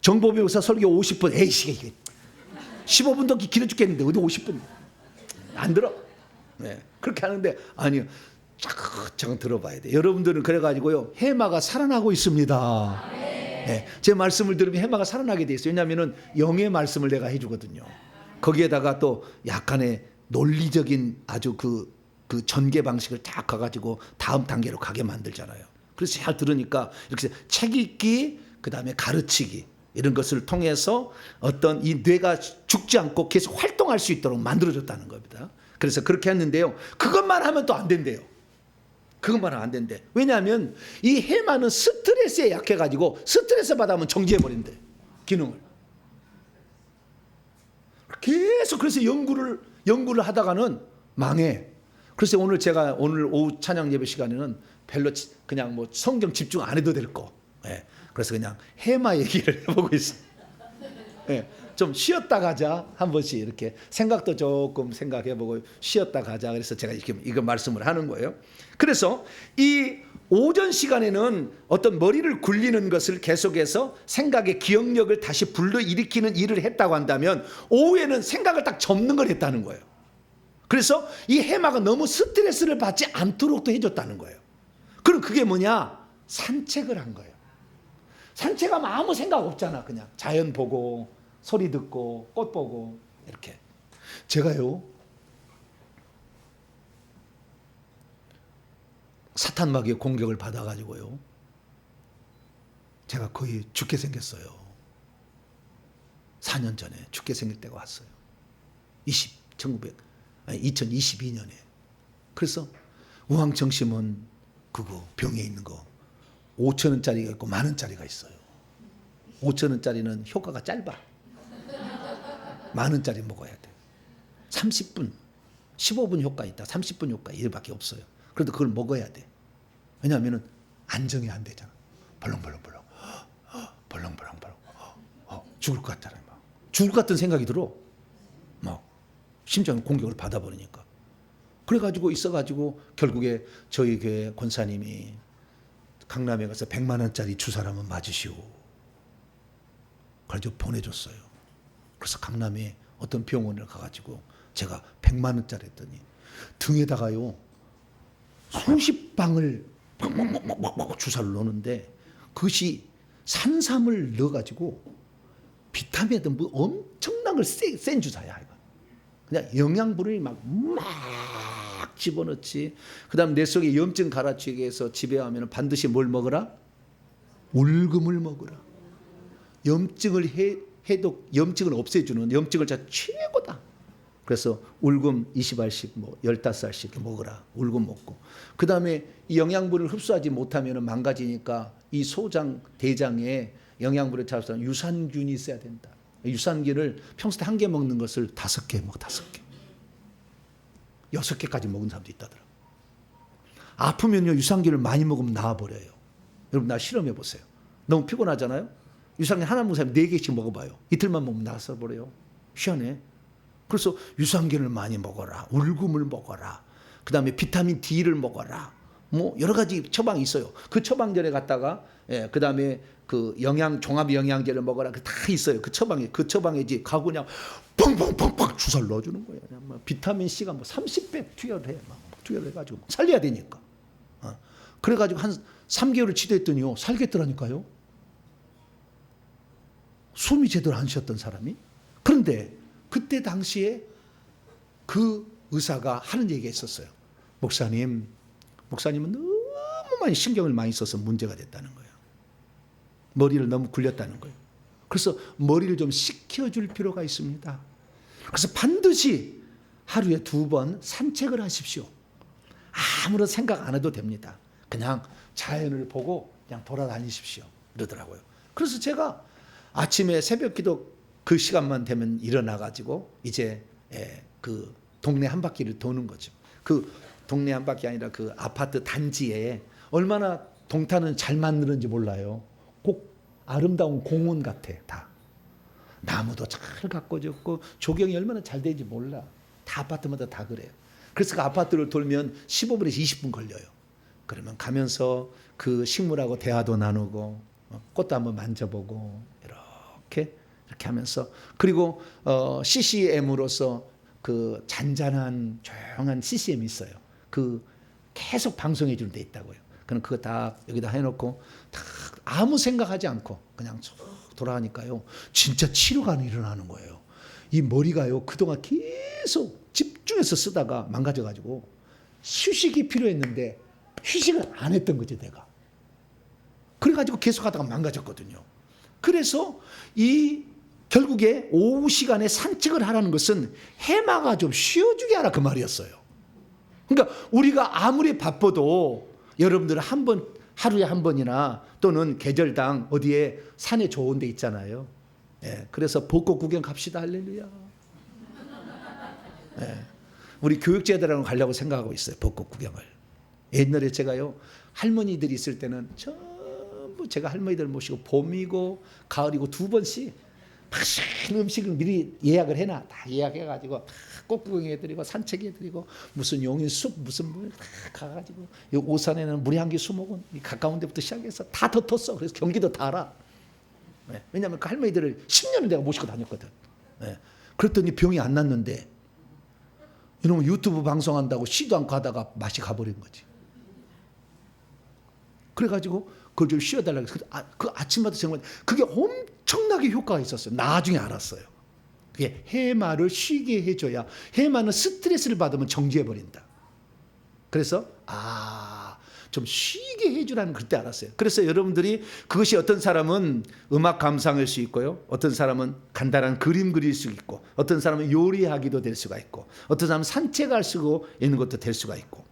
정보배우사 설교 50분. 에이씨, 이게 15분도 길어 죽겠는데 어디 50분 안 들어. 네, 그렇게 하는데 아니요. 차근차근 들어봐야 돼. 여러분들은 그래가지고요, 해마가 살아나고 있습니다. 네, 제 말씀을 들으면 해마가 살아나게 돼 있어요. 왜냐하면은 영의 말씀을 내가 해주거든요. 거기에다가 또 약간의 논리적인 아주 그 전개 방식을 딱 가가지고 다음 단계로 가게 만들잖아요. 그래서 잘 들으니까 이렇게 책 읽기, 그 다음에 가르치기 이런 것을 통해서 어떤 이 뇌가 죽지 않고 계속 활동할 수 있도록 만들어줬다는 겁니다. 그래서 그렇게 했는데요, 그것만 하면 또 안 된대요. 그것만 하면 안 된대. 왜냐하면 이 해마는 스트레스에 약해가지고 스트레스 받으면 정지해버린대, 기능을. 계속 그래서 연구를 하다가는 망해. 그래서 제가 오늘 오후 찬양 예배 시간에는 별로 그냥 뭐 성경 집중 안 해도 될 거. 그래서 그냥 해마 얘기를 해보고 있어요. 좀 쉬었다 가자. 한 번씩 이렇게 생각도 조금 생각해보고 쉬었다 가자. 그래서 제가 이거 말씀을 하는 거예요. 그래서 이 오전 시간에는 어떤 머리를 굴리는 것을 계속해서 생각의 기억력을 다시 불러일으키는 일을 했다고 한다면, 오후에는 생각을 딱 접는 걸 했다는 거예요. 그래서 이 해마가 너무 스트레스를 받지 않도록 또 해줬다는 거예요. 그럼 그게 뭐냐? 산책을 한 거예요. 산책하면 아무 생각 없잖아. 그냥 자연 보고 소리 듣고 꽃 보고 이렇게. 제가요, 사탄 마귀의 공격을 받아가지고요, 제가 거의 죽게 생겼어요. 4년 전에 죽게 생길 때가 왔어요. 2022년에. 그래서 우황정심은 그거 병에 있는 거 5,000원짜리가 있고 10,000원짜리가 있어요. 5,000원짜리는 효과가 짧아. 10,000원짜리 먹어야 돼. 30분, 15분 효과 있다. 30분 효과 이밖에 없어요. 그래도 그걸 먹어야 돼. 왜냐하면 안정이 안 되잖아. 벌렁벌렁 죽을 것 같잖아요. 막 죽을 것 같은 생각이 들어. 막 심장 공격을 받아버리니까. 그래가지고 있어가지고 결국에 저희 교회 권사님이 강남에 가서 100만 원짜리 주사를 한번 맞으시오. 그래서 보내줬어요. 그래서 강남에 어떤 병원을 가가지고 제가 100만 원짜리 했더니 등에다가요 수십 방을 막 주사를 넣는데, 그것이 산삼을 넣어가지고 비타민이든 뭐 엄청난 걸 센 주사야. 이거. 그냥 영양분을 막 집어넣지. 그 다음 내 속에 염증 갈아치기 위해서 집에 가면 반드시 뭘 먹어라? 울금을 먹어라. 염증을 염증을 없애주는, 염증을 자 최고다. 그래서 울금 20알씩 15알씩 먹어라. 울금 먹고. 그 다음에 이 영양분을 흡수하지 못하면 망가지니까 이 소장, 대장에 영양분을 잡아서 유산균이 있어야 된다. 유산균을 평소에 1개 먹는 것을 5개 먹어, 5개. 6개까지 먹은 사람도 있다더라. 아프면요 유산균을 많이 먹으면 나아버려요. 여러분 나 실험해 보세요. 너무 피곤하잖아요. 유산균 하나 먹는 사람이 4개씩 먹어봐요. 이틀만 먹으면 나아버려요. 희한해. 그래서 유산균을 많이 먹어라. 울금을 먹어라. 그 다음에 비타민 D를 먹어라. 뭐 여러 가지 처방이 있어요. 그 처방전에 갔다가 그 다음에 그 종합 영양제를 먹어라. 그 다 있어요. 그 처방에 이제 가고 그냥 펑펑펑펑 주사를 넣어주는 거예요. 그냥 막 비타민 C가 뭐 30배 투여를 해. 막 투여를 해가지고 살려야 되니까. 그래가지고 한 3개월을 치료했더니요 살겠더라니까요. 숨이 제대로 안 쉬었던 사람이. 그런데 그때 당시에 그 의사가 하는 얘기가 있었어요. 목사님은 너무 많이 신경을 많이 써서 문제가 됐다는 거예요. 머리를 너무 굴렸다는 거예요. 그래서 머리를 좀 식혀줄 필요가 있습니다. 그래서 반드시 하루에 2번 산책을 하십시오. 아무런 생각 안 해도 됩니다. 그냥 자연을 보고 그냥 돌아다니십시오. 이러더라고요. 그래서 제가 아침에 새벽 기도 그 시간만 되면 일어나가지고 이제 그 동네 한 바퀴를 도는 거죠. 그 동네 한 바퀴 아니라 그 아파트 단지에 얼마나 동탄은 잘 만드는지 몰라요. 꼭 아름다운 공원 같아 다. 나무도 잘 가꿔졌고 조경이 얼마나 잘 되는지 몰라. 다 아파트마다 다 그래요. 그래서 그 아파트를 돌면 15분에서 20분 걸려요. 그러면 가면서 그 식물하고 대화도 나누고 꽃도 한번 만져보고 이렇게 하면서 그리고 CCM으로서 그 잔잔한 조용한 CCM이 있어요. 그 계속 방송해 주는 데 있다고요. 그럼 그거 다 여기다 해놓고 다 아무 생각하지 않고 그냥 쭉 돌아가니까요. 진짜 치료가 일어나는 거예요. 이 머리가요 그동안 계속 집중해서 쓰다가 망가져가지고 휴식이 필요했는데 휴식을 안 했던 거지 내가. 그래가지고 계속 하다가 망가졌거든요. 그래서 결국에 오후 시간에 산책을 하라는 것은 해마가 좀 쉬어주게 하라 그 말이었어요. 그러니까 우리가 아무리 바빠도 여러분들은 하루에 한 번이나 또는 계절당 어디에 산에 좋은 데 있잖아요. 그래서 벚꽃 구경 갑시다. 할렐루야. 우리 교육제대랑 가려고 생각하고 있어요. 벚꽃 구경을. 옛날에 제가요 할머니들이 있을 때는 전부 제가 할머니들 모시고 봄이고 가을이고 2번씩 맛있는 음식을 미리 예약을 해놔. 다 예약해가지고 꽃 구경해드리고 산책해드리고 무슨 용인숲 무슨 물 가가지고 이 오산에는 무량기 수목원 가까운 데부터 시작해서 다 덮었어. 그래서 경기도 다 알아. 왜냐하면 그 할머니들을 10년을 내가 모시고 다녔거든. 그랬더니 병이 안 났는데 이놈은 유튜브 방송한다고 쉬도 않고 하다가 맛이 가버린 거지. 그래가지고 그걸 좀 쉬어달라고 해서 그 아침마다 정말 그게 엄청나게 효과가 있었어요. 나중에 알았어요. 그게 해마를 쉬게 해줘야 해마는 스트레스를 받으면 정지해버린다. 그래서 좀 쉬게 해주라는 그때 알았어요. 그래서 여러분들이 그것이 어떤 사람은 음악 감상할 수 있고요. 어떤 사람은 간단한 그림 그릴 수 있고 어떤 사람은 요리하기도 될 수가 있고 어떤 사람은 산책할 수 있는 것도 될 수가 있고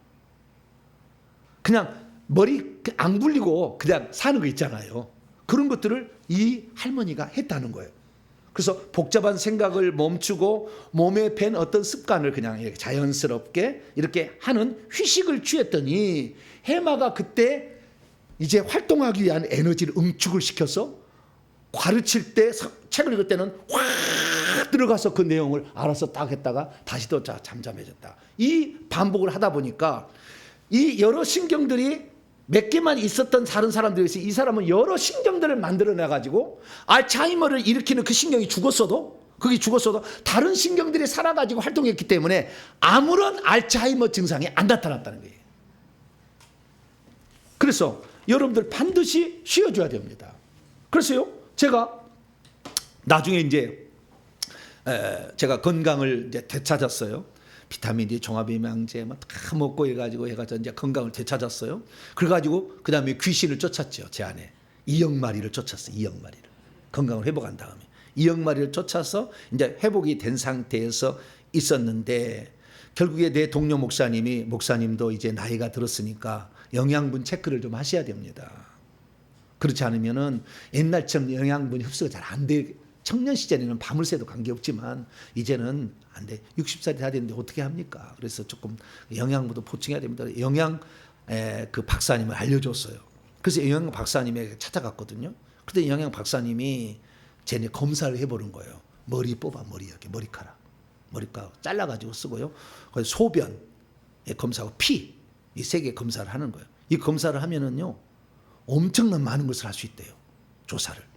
그냥 머리 안 굴리고 그냥 사는 거 있잖아요. 그런 것들을 이 할머니가 했다는 거예요. 그래서 복잡한 생각을 멈추고 몸에 밴 어떤 습관을 그냥 이렇게 자연스럽게 이렇게 하는 휴식을 취했더니 해마가 그때 이제 활동하기 위한 에너지를 응축을 시켜서 가르칠 때 책을 읽을 때는 확 들어가서 그 내용을 알아서 딱 했다가 다시 또 잠잠해졌다. 이 반복을 하다 보니까 이 여러 신경들이 몇 개만 있었던 다른 사람들에 비해서 이 사람은 여러 신경들을 만들어내가지고 알츠하이머를 일으키는 그 신경이 죽었어도 다른 신경들이 살아가지고 활동했기 때문에 아무런 알츠하이머 증상이 안 나타났다는 거예요. 그래서 여러분들 반드시 쉬어줘야 됩니다. 그래서요 제가 나중에 이제 제가 건강을 이제 되찾았어요. 비타민 D, 종합영양제 다 먹고 해가지고 이제 건강을 되찾았어요. 그래가지고 그 다음에 귀신을 쫓았죠. 제 안에 2억 마리를 쫓았어요. 2억 마리를 건강을 회복한 다음에 2억 마리를 쫓아서 이제 회복이 된 상태에서 있었는데 결국에 내 동료 목사님도 이제 나이가 들었으니까 영양분 체크를 좀 하셔야 됩니다. 그렇지 않으면은 옛날처럼 영양분 흡수가 잘 청년 시절에는 밤을 새도 관계없지만 이제는 안 돼. 60살이 다 됐는데 어떻게 합니까? 그래서 조금 영양부도 보충해야 됩니다. 영양 그 박사님을 알려줬어요. 그래서 영양 박사님에게 찾아갔거든요. 그때 영양 박사님이 쟤네 검사를 해보는 거예요. 머리 뽑아, 머리 이렇게 머리카락 잘라가지고 쓰고요. 그래서 소변 검사하고 피 이 세 개 검사를 하는 거예요. 이 검사를 하면은요 엄청난 많은 것을 할 수 있대요. 조사를.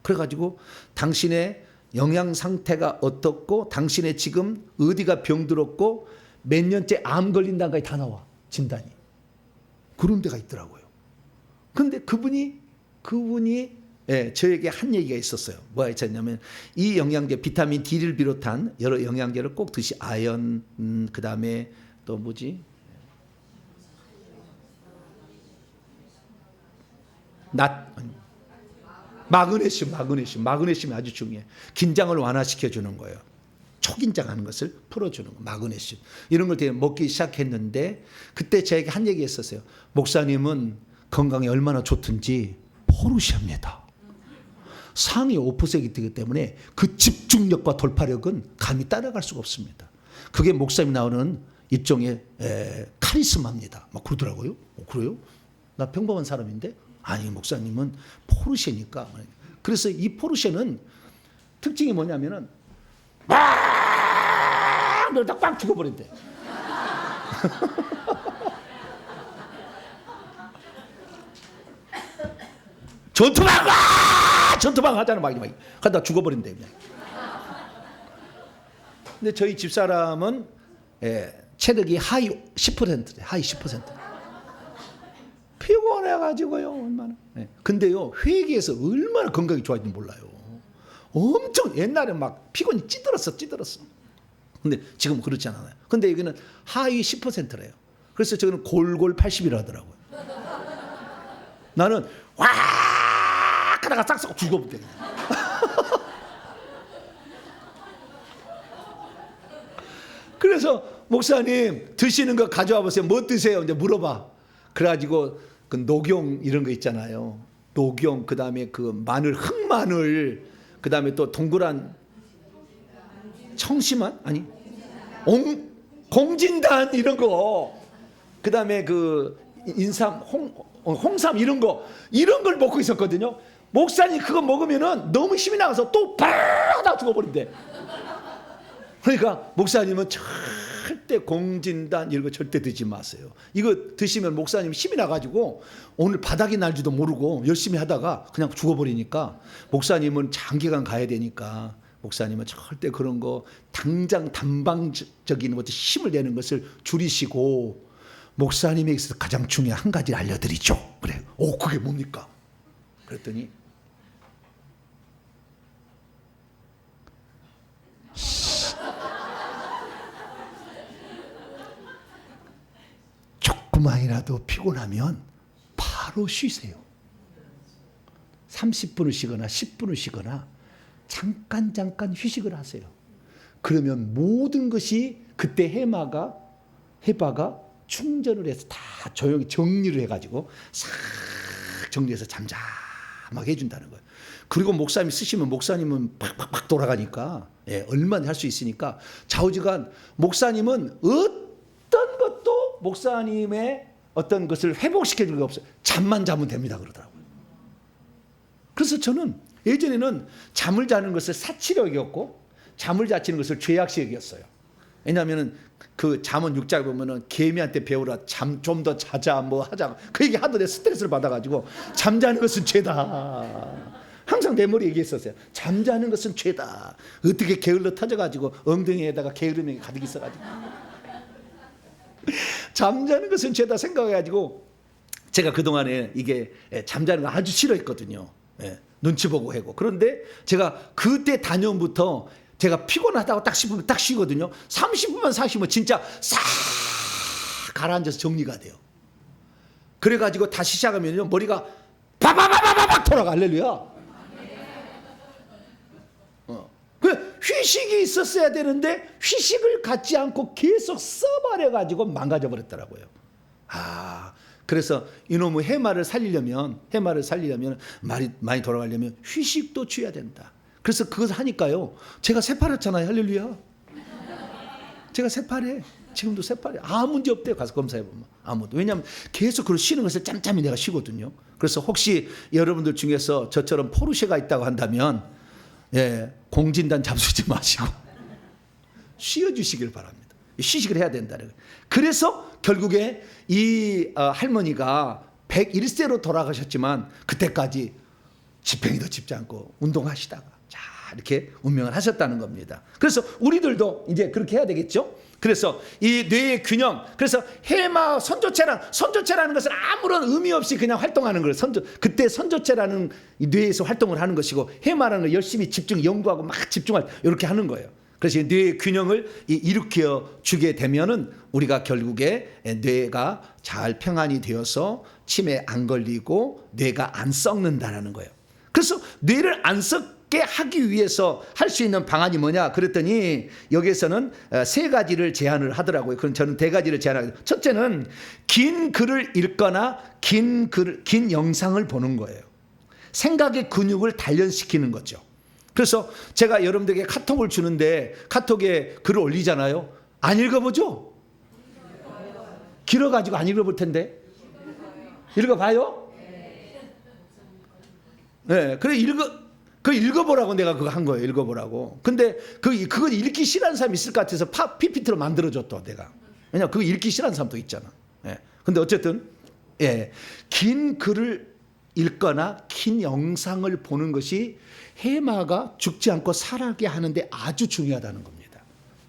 그래가지고 당신의 영양 상태가 어떻고 당신의 지금 어디가 병들었고 몇 년째 암 걸린다까지 다 나와 진단이. 그런 데가 있더라고요. 그런데 그분이 저에게 한 얘기가 있었어요. 뭐가 있었냐면 이 영양제 비타민 D를 비롯한 여러 영양제를 꼭 드시 아연 그다음에 또 뭐지? 마그네슘이 아주 중요해. 긴장을 완화시켜 주는 거예요. 초긴장하는 것을 풀어주는 거. 마그네슘 이런 걸 되게 먹기 시작했는데 그때 저에게 한 얘기 했었어요. 목사님은 건강에 얼마나 좋든지 포르쉐입니다. 상위 5%이기 때문에 그 집중력과 돌파력은 감히 따라갈 수가 없습니다. 그게 목사님 나오는 일종의 카리스마입니다. 막 그러더라고요. 그래요? 나 평범한 사람인데? 아니 목사님은 포르쉐니까. 그래서 이 포르쉐는 특징이 뭐냐면은 막 그러다 꽉 죽어버린대. 전투방 하잖아 막 하다 죽어버린대 그냥. 근데 저희 집사람은 체력이 하이 10%래. 하이 10%. 피곤해가지고요 얼마나. 근데요 회계에서 얼마나 건강이 좋아진지 몰라요. 엄청 옛날에 막 피곤이 찌들었어. 근데 지금 그렇지 않아요. 근데 여기는 하위 10%래요. 그래서 저는 골골 80이라 하더라고요. 나는 와 하다가 싹싹 죽어버려. 그래서 목사님 드시는 거 가져와 보세요. 뭐 드세요? 이제 물어봐. 그래가지고 그 녹용 이런 거 있잖아요. 녹용 그다음에 그 마늘 흑마늘 그다음에 또 동그란 청심환 아니 공진단 이런 거 그다음에 그 인삼 홍삼 이런 걸 먹고 있었거든요. 목사님 그거 먹으면은 너무 힘이 나가서 또 바다 죽어버린대. 그러니까 목사님은 절대 공진단 이런 거 절대 드지 마세요. 이거 드시면 목사님 힘이 나가지고 오늘 바닥이 날지도 모르고 열심히 하다가 그냥 죽어버리니까 목사님은 장기간 가야 되니까 목사님은 절대 그런 거 당장 단방적인 것도 힘을 내는 것을 줄이시고 목사님에게 있어서 가장 중요한 한 가지를 알려드리죠. 그래. 그게 뭡니까? 그랬더니 조금만이라도 피곤하면 바로 쉬세요. 30분을 쉬거나 10분을 쉬거나 잠깐 휴식을 하세요. 그러면 모든 것이 그때 해바가 충전을 해서 다 조용히 정리를 해가지고 싹 정리해서 잠잠하게 해준다는 거예요. 그리고 목사님이 쓰시면 목사님은 팍팍팍 돌아가니까 얼마나 할 수 있으니까 좌우지간 목사님은 어떤 것도 목사님의 어떤 것을 회복시켜 주는 게 없어요. 잠만 자면 됩니다 그러더라고요. 그래서 저는 예전에는 잠을 자는 것을 사치력 여겼고 잠을 자치는 것을 죄악시 여겼어요. 왜냐하면 그 잠언 6장에 보면은 개미한테 배우라 잠 좀 더 자자 뭐 하자 그 얘기 하도 내 스트레스를 받아가지고 잠자는 것은 죄다. 항상 내 머리에 얘기했었어요. 잠자는 것은 죄다. 어떻게 게을러 터져가지고 엉덩이에다가 게으름이 가득 있어가지고 잠자는 것은 죄다 생각해가지고 제가 그동안에 이게 잠자는 거 아주 싫어했거든요. 눈치 보고 하고. 그런데 제가 그때 다년부터 제가 피곤하다고 딱 싶으면 딱 쉬거든요. 30분만 40분 진짜 싹 가라앉아서 정리가 돼요. 그래가지고 다시 시작하면요 머리가 바바바바박 돌아가. 할렐루야. 그 휴식이 있었어야 되는데 휴식을 갖지 않고 계속 써버려가지고 망가져버렸더라고요. 그래서 이놈의 해마를 살리려면 말이 많이 돌아가려면 휴식도 취해야 된다. 그래서 그것 하니까요. 제가 새파랗잖아요. 할렐루야. 제가 새파래. 지금도 새파래. 아무 문제 없대요. 가서 검사해보면. 아무도. 왜냐하면 계속 그걸 쉬는 것을 짬짬이 내가 쉬거든요. 그래서 혹시 여러분들 중에서 저처럼 포르쉐가 있다고 한다면 공진단 잡수지 마시고 쉬어주시길 바랍니다. 휴식을 해야 된다는 거예요. 그래서 결국에 이 할머니가 101세로 돌아가셨지만 그때까지 집행이도 짚지 않고 운동하시다가 자 이렇게 운명을 하셨다는 겁니다. 그래서 우리들도 이제 그렇게 해야 되겠죠. 그래서 이 뇌의 균형, 그래서 해마 선조체라는 것은 아무런 의미 없이 그냥 활동하는 거예요. 그때 선조체라는 이 뇌에서 활동을 하는 것이고, 해마라는 걸 열심히 연구하고 막 집중할 이렇게 하는 거예요. 그래서 뇌의 균형을 일으켜 주게 되면은 우리가 결국에 뇌가 잘 평안이 되어서 치매 안 걸리고 뇌가 안 썩는다라는 거예요. 그래서 뇌를 안 썩게 하기 위해서 할 수 있는 방안이 뭐냐 그랬더니 여기에서는 세 가지를 제안을 하더라고요. 그럼 저는 네 가지를 제안하고, 첫째는 긴 글을 읽거나 긴 영상을 보는 거예요. 생각의 근육을 단련시키는 거죠. 그래서 제가 여러분들에게 카톡을 주는데 카톡에 글을 올리잖아요. 안 읽어보죠? 길어가지고 안 읽어볼 텐데. 읽어봐요? 네, 그래 읽어보라고 내가 그거 한 거예요. 읽어보라고. 근데 그거 읽기 싫어하는 사람이 있을 것 같아서 PPT로 만들어줬다 내가. 왜냐면 그거 읽기 싫어하는 사람도 있잖아. 근데 어쨌든 긴 글을 읽거나 긴 영상을 보는 것이 해마가 죽지 않고 살아게 하는데 아주 중요하다는 겁니다.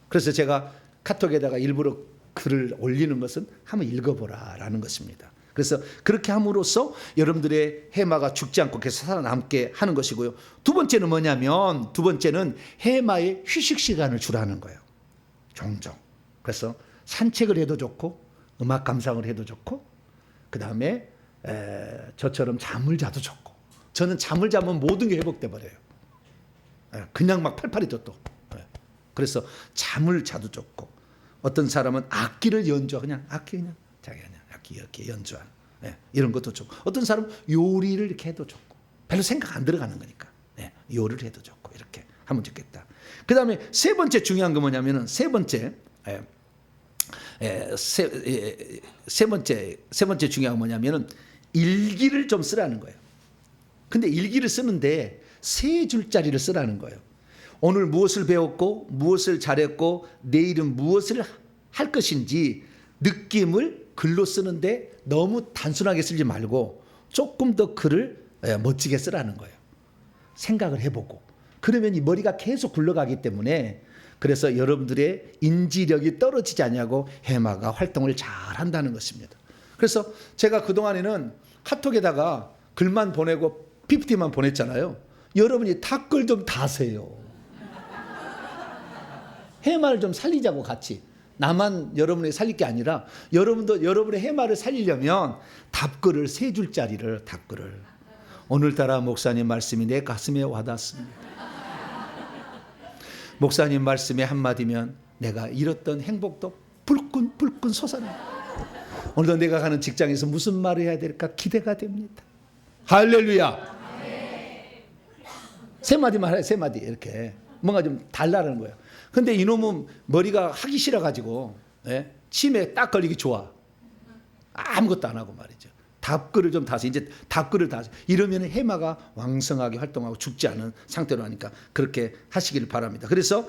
그래서 제가 카톡에다가 일부러 글을 올리는 것은 한번 읽어보라라는 것입니다. 그래서 그렇게 함으로써 여러분들의 해마가 죽지 않고 계속 살아남게 하는 것이고요. 두 번째는 뭐냐면, 두 번째는 해마의 휴식 시간을 주라는 거예요. 종종. 그래서 산책을 해도 좋고 음악 감상을 해도 좋고, 그 다음에 저처럼 잠을 자도 좋고. 저는 잠을 자면 모든 게 회복돼 버려요. 그냥 막 팔팔이죠 또. 그래서 잠을 자도 좋고, 어떤 사람은 악기를 연주하고 악기 이렇게 연주하는 이런 것도 좋고, 어떤 사람은 요리를 이렇게 해도 좋고, 별로 생각 안 들어가는 거니까 요리를 해도 좋고 이렇게 하면 좋겠다. 그 다음에 세 번째 중요한 거 뭐냐면은 세 번째 중요한 거 뭐냐면은 일기를 좀 쓰라는 거예요. 근데 일기를 쓰는데 세 줄짜리를 쓰라는 거예요. 오늘 무엇을 배웠고 무엇을 잘했고 내일은 무엇을 할 것인지 느낌을 글로 쓰는데 너무 단순하게 쓰지 말고 조금 더 글을 멋지게 쓰라는 거예요. 생각을 해보고. 그러면 이 머리가 계속 굴러가기 때문에, 그래서 여러분들의 인지력이 떨어지지 않냐고 해마가 활동을 잘 한다는 것입니다. 그래서 제가 그동안에는 카톡에다가 글만 보내고 PPT만 보냈잖아요. 여러분이 댓글 좀 다세요. 해마를 좀 살리자고 같이. 나만 여러분이 살릴 게 아니라 여러분도 여러분의 해마를 살리려면 답글을 세 줄짜리를 답글을. 오늘따라 목사님 말씀이 내 가슴에 와닿습니다. 목사님 말씀에 한마디면 내가 잃었던 행복도 불끈 솟아나. 오늘도 내가 가는 직장에서 무슨 말을 해야 될까 기대가 됩니다. 할렐루야. 세 마디만 해, 세 마디 이렇게 뭔가 좀 달라는 거예요. 근데 이놈은 머리가 하기 싫어가지고 치매에 딱 걸리기 좋아. 아무것도 안 하고 말이죠. 답글을 좀 다서 이제 답글을 다서 이러면 해마가 왕성하게 활동하고 죽지 않은 상태로 하니까 그렇게 하시기를 바랍니다. 그래서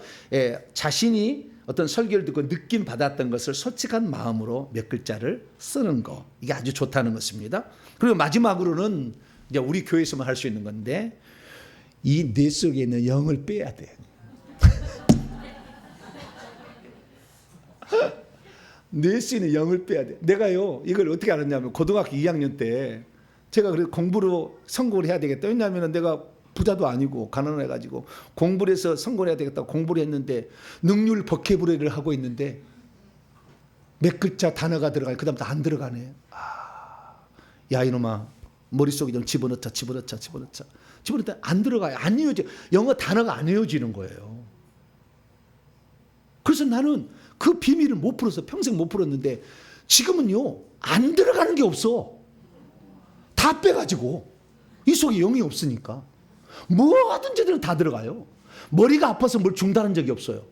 자신이 어떤 설교를 듣고 느낌 받았던 것을 솔직한 마음으로 몇 글자를 쓰는 거, 이게 아주 좋다는 것입니다. 그리고 마지막으로는 이제 우리 교회에서만 할 수 있는 건데, 이 뇌 속에 있는 영을 빼야 돼. 뇌 속에 있는 영을 빼야 돼. 내가요 이걸 어떻게 알았냐면, 고등학교 2학년 때 제가 그래서 공부로 성공을 해야 되겠다. 왜냐하면 내가 부자도 아니고 가난해가지고 공부를 해서 성공을 해야 되겠다고 공부를 했는데, 능률 버케브레를 하고 있는데 몇 글자 단어가 들어가요. 그 다음부터 안 들어가네. 야 이놈아, 머릿속에 좀 집어넣자. 집어넣다 안 들어가요. 안 이어져. 영어 단어가 안 이어지는 거예요. 그래서 나는 그 비밀을 못 풀어서 평생 못 풀었는데, 지금은요 안 들어가는 게 없어. 다 빼가지고 이 속에 영이 없으니까. 뭐든지 다 들어가요. 머리가 아파서 뭘 중단한 적이 없어요.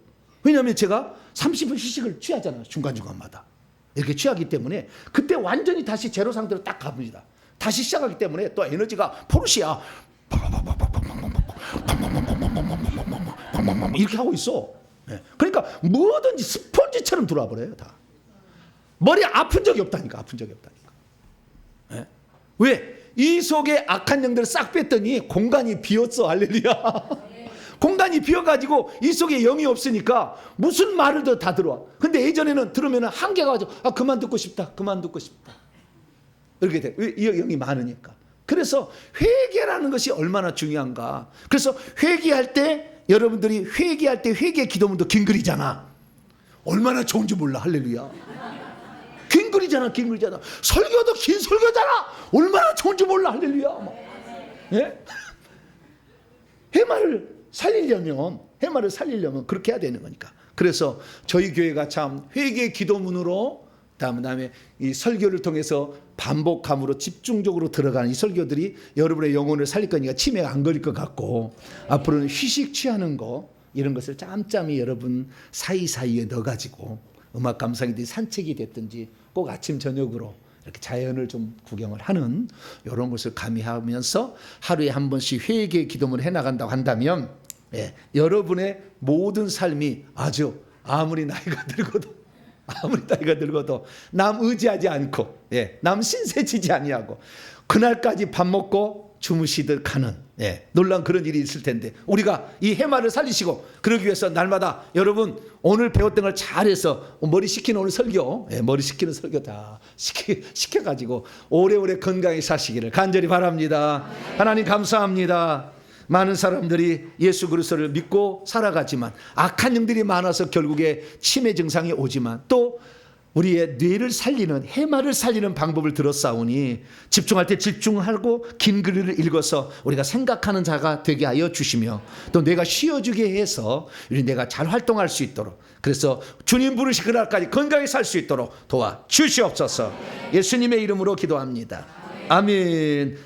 왜냐하면 제가 30분 휴식을 취하잖아요. 중간중간마다. 이렇게 취하기 때문에 그때 완전히 다시 제로 상태로 딱 가봅니다. 다시 시작하기 때문에 또 에너지가 포르시아 이렇게 하고 있어. 그러니까 뭐든지 스펀지처럼 들어와 버려요. 다. 머리 아픈 적이 없다니까. 아픈 적이 없다니까. 왜? 이 속에 악한 영들을 싹 뺐더니 공간이 비었어. 할렐루야. 공간이 비어가지고 이 속에 영이 없으니까 무슨 말을 다 들어와. 근데 예전에는 들으면 한계가 가지고 그만 듣고 싶다. 그만 듣고 싶다. 이렇게 돼. 왜? 이 영이 많으니까. 그래서 회개라는 것이 얼마나 중요한가. 그래서 회개할 때 여러분들이 회개할 때 회개 기도문도 긴글이잖아. 얼마나 좋은지 몰라. 할렐루야. 긴글이잖아. 긴글이잖아. 설교도 긴 설교잖아. 얼마나 좋은지 몰라. 할렐루야. 예? 해마를 살리려면 그렇게 해야 되는 거니까. 그래서 저희 교회가 참 회개 기도문으로 다음에 이 설교를 통해서 반복함으로 집중적으로 들어가는 이 설교들이 여러분의 영혼을 살릴 거니까 치매가 안 걸릴 것 같고, 앞으로는 휴식 취하는 거 이런 것을 짬짬이 여러분 사이사이에 넣어가지고 음악 감상이든지 산책이 됐든지 꼭 아침 저녁으로 이렇게 자연을 좀 구경을 하는 이런 것을 가미하면서 하루에 한 번씩 회개 기도문을 해나간다고 한다면, 여러분의 모든 삶이 아주 아무리 나이가 들고도 남 의지하지 않고, 남 신세지지 아니하고 그날까지 밥 먹고 주무시듯 가는, 놀라운 그런 일이 있을 텐데, 우리가 이 해마를 살리시고 그러기 위해서 날마다 여러분 오늘 배웠던 걸 잘해서 머리 식히는 오늘 설교, 머리 식히는 설교 다 시켜가지고 오래오래 건강히 사시기를 간절히 바랍니다. 하나님 감사합니다. 많은 사람들이 예수 그리스도를 믿고 살아가지만 악한 영들이 많아서 결국에 치매 증상이 오지만, 또 우리의 뇌를 살리는 해마를 살리는 방법을 들었사오니 집중할 때 집중하고 긴 글을 읽어서 우리가 생각하는 자가 되게 하여 주시며, 또 뇌가 쉬어주게 해서 우리 뇌가 잘 활동할 수 있도록, 그래서 주님 부르시 그날까지 건강히 살 수 있도록 도와 주시옵소서. 예수님의 이름으로 기도합니다. 아멘.